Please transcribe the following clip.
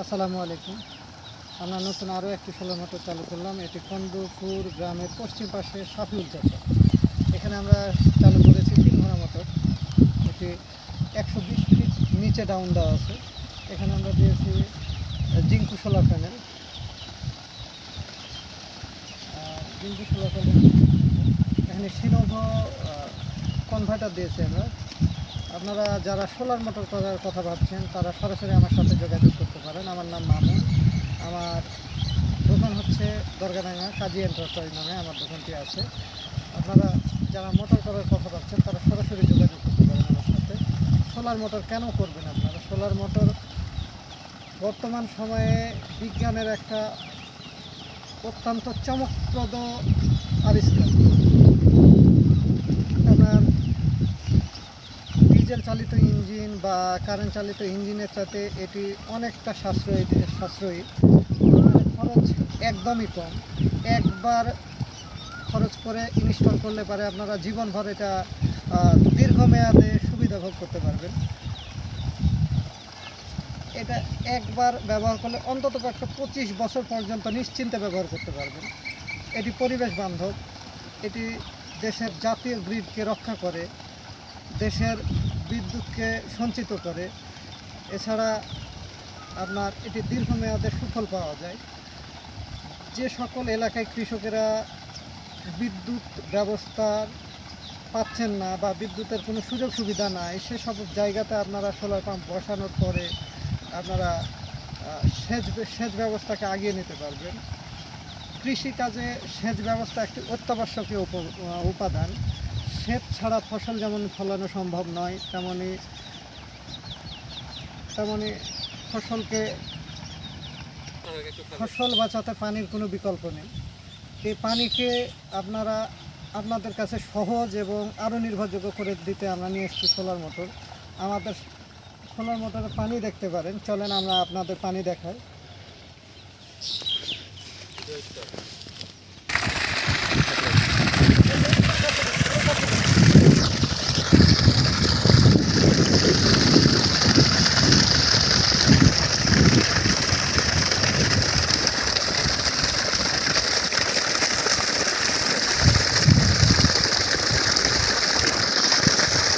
আসসালামু আলাইকুম। আমরা নতুন আরও একটি সোলার মোটর চালু করলাম। এটি কন্দপুর গ্রামের পশ্চিম পাশে সাফিউল চাচা। এখানে আমরা চালু করেছি 3 ঘোড়া মোটর। এটি 120 ফিট নিচে ডাউন দেওয়া আছে। এখানে আমরা দিয়েছি জিঙ্কু সোলার প্যানেল। এখানে সিনোভো কনভার্টার দিয়েছি আমরা। আপনারা যারা সোলার মোটর করার কথা ভাবছেন তারা সরাসরি আমার সাথে যোগাযোগ করতে পারেন। আমার নাম মামুন। আমার দোকান হচ্ছে দরগাডাঙ্গা কাজী এন্টারপ্রাইজ নামে আমার দোকানটি আছে। আপনারা যারা মোটর করার কথা ভাবছেন তারা সরাসরি যোগাযোগ করতে পারেন আমার সাথে। সোলার মোটর কেন করবেন আপনারা? সোলার মোটর বর্তমান সময়ে বিজ্ঞানের একটা অত্যন্ত চমকপ্রদ আবিষ্কার। আপনার ডিজেল চালিত ইঞ্জিন বা কারেন্ট চালিত ইঞ্জিনের সাথে এটি অনেকটা সাশ্রয়ী। খরচ একদমই কম। একবার খরচ করে ইনস্টল করলে পারে আপনারা জীবনভর এটা দীর্ঘমেয়াদে সুবিধা ভোগ করতে পারবেন। এটা একবার ব্যবহার করলে অন্তত একটা 25 বছর পর্যন্ত নিশ্চিন্তে ব্যবহার করতে পারবেন। এটি পরিবেশ বান্ধব। এটি দেশের জাতীয় গ্রিডকে রক্ষা করে, দেশের বিদ্যুৎকে সঞ্চিত করে। এছাড়া আপনার এটি দীর্ঘমেয়াদে সুফল পাওয়া যায়। যে সকল এলাকায় কৃষকেরা বিদ্যুৎ ব্যবস্থার পাচ্ছেন না বা বিদ্যুতের কোনো সুযোগ সুবিধা নাই, সেসব জায়গাতে আপনারা সোলার পাম্প বসানোর পরে আপনারা সেচ ব্যবস্থাকে আগিয়ে নিতে পারবেন। কৃষিকাজে সেচ ব্যবস্থা একটি অত্যাবশ্যকীয় উপাদান। সেচ ছাড়া ফসল যেমন ফলানো সম্ভব নয়, তেমনি ফসল বাঁচাতে পানির কোনো বিকল্প নেই। এই পানিকে আপনাদের কাছে সহজ এবং আরও নির্ভরযোগ্য করে দিতে আমরা নিয়ে এসেছি সোলার মোটর। আমাদের সোলার মোটরে পানি দেখতে পারেন। চলেন আমরা আপনাদের পানি দেখাই।